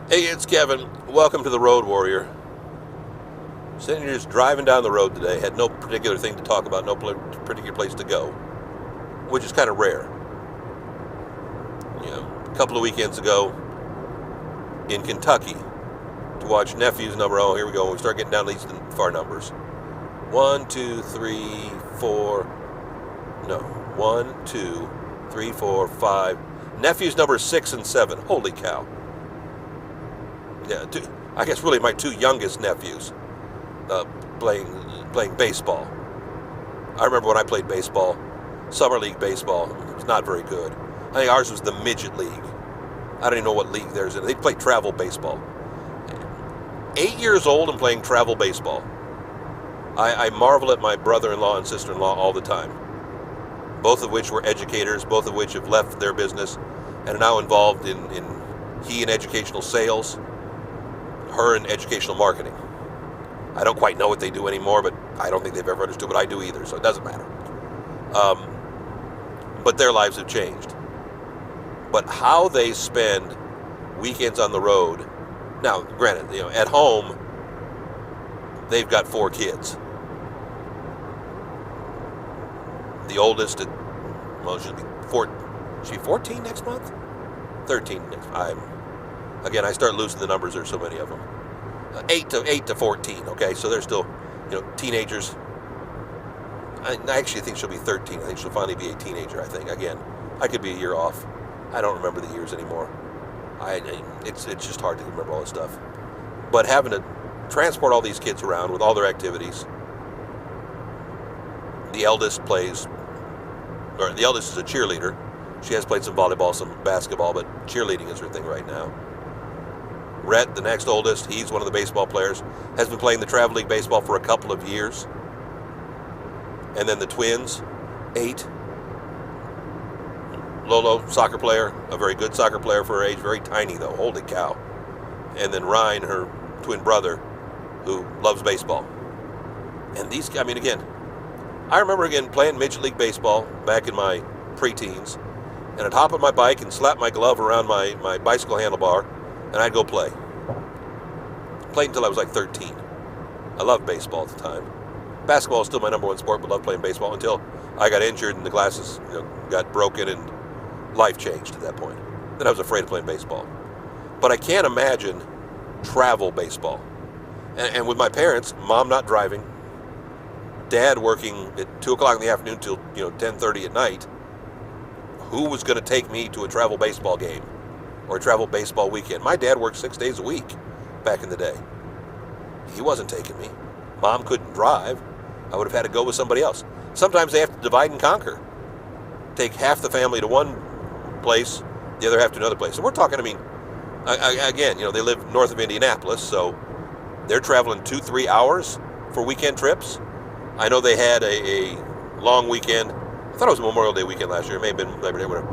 Hey, it's Kevin. Welcome to the Road Warrior. Sitting here just driving down the road today. Had no particular thing to talk about, no particular place to go, which is kind of rare. A couple of weekends ago in Kentucky to watch nephews number. Oh, here we go. We start getting down to these far numbers. 1, 2, 3, 4. No, 1, 2, 3, 4, 5. Nephews number 6 and 7. Holy cow. Yeah, I guess really my two youngest nephews playing baseball. I remember when I played baseball, summer league baseball. It was not very good. I think ours was the midget league. I don't even know what league theirs in. They played travel baseball. 8 years old and playing travel baseball. I marvel at my brother-in-law and sister-in-law all the time. Both of which were educators, both of which have left their business and are now involved in he in educational sales, her in educational marketing. I don't quite know what they do anymore, but I don't think they've ever understood what I do either, so it doesn't matter. But their lives have changed. But how they spend weekends on the road, now, granted, at home, they've got 4 kids. The oldest, she'll be 14 next month? 13 next month. Again, I start losing the numbers. There's so many of them. 8 to 14. Okay, so they're still, teenagers. I actually think she'll be 13. I think she'll finally be a teenager. I think. Again, I could be a year off. I don't remember the years anymore. It's just hard to remember all this stuff. But having to transport all these kids around with all their activities. The eldest is a cheerleader. She has played some volleyball, some basketball, but cheerleading is her thing right now. Rhett, the next oldest, he's one of the baseball players, has been playing the travel league baseball for a couple of years. And then the twins, 8. Lolo, soccer player, a very good soccer player for her age, very tiny though, holy cow. And then Ryan, her twin brother, who loves baseball. And these, again, I remember playing Midget League Baseball back in my preteens, and I'd hop on my bike and slap my glove around my bicycle handlebar, and I'd go play. Played until I was like 13. I loved baseball at the time. Basketball is still my number one sport, but loved playing baseball until I got injured and the glasses got broken and life changed at that point. Then I was afraid of playing baseball. But I can't imagine travel baseball. And with my parents, mom not driving, dad working at 2 o'clock in the afternoon till 10:30 at night, who was going to take me to a travel baseball game or a travel baseball weekend? My dad worked 6 days a week back in the day. He wasn't taking me. Mom couldn't drive. I would have had to go with somebody else. Sometimes they have to divide and conquer. Take half the family to one place, the other half to another place. And we're talking, again, they live north of Indianapolis, so they're traveling 2-3 hours for weekend trips. I know they had a long weekend. I thought it was Memorial Day weekend last year. It may have been Labor Day, whatever.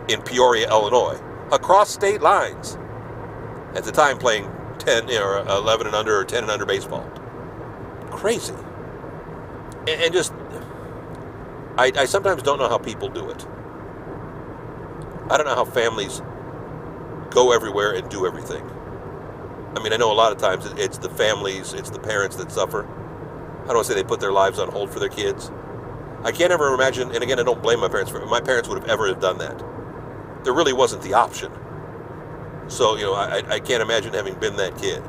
In Peoria, Illinois, across state lines. At the time, playing 10 or 11 and under or 10 and under baseball. Crazy. And just, I sometimes don't know how people do it. I don't know how families go everywhere and do everything. I know a lot of times it's the families, it's the parents that suffer. I don't want to say they put their lives on hold for their kids. I can't ever imagine, and again, I don't blame my parents for it. My parents would have ever have done that. There really wasn't the option. So, I can't imagine having been that kid.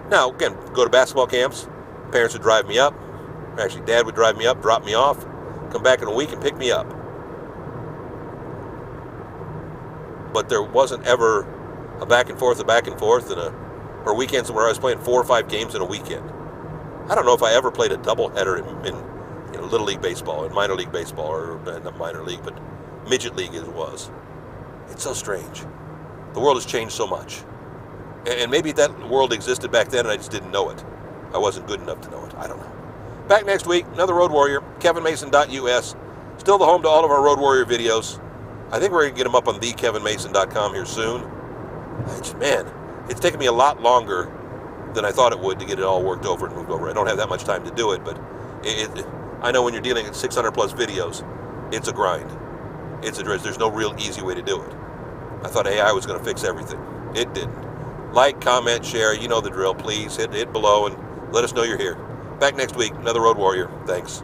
Now, again, go to basketball camps. Parents would drive me up. Actually, Dad would drive me up, drop me off, come back in a week and pick me up. But there wasn't ever a back and forth, or weekends where I was playing 4 or 5 games in a weekend. I don't know if I ever played a doubleheader in Little League Baseball, in minor league baseball, or not minor league, but midget league as it was. It's so strange. The world has changed so much. And maybe that world existed back then and I just didn't know it. I wasn't good enough to know it. I don't know. Back next week, another Road Warrior, kevinmason.us. Still the home to all of our Road Warrior videos. I think we're going to get them up on thekevinmason.com here soon. It's taken me a lot longer than I thought it would to get it all worked over and moved over. I don't have that much time to do it, but I know when you're dealing with 600 plus videos, it's a grind. There's no real easy way to do it. I thought AI was going to fix everything. It didn't. Like, comment, share. You know the drill. Please hit below and let us know you're here. Back next week, another Road Warrior. Thanks.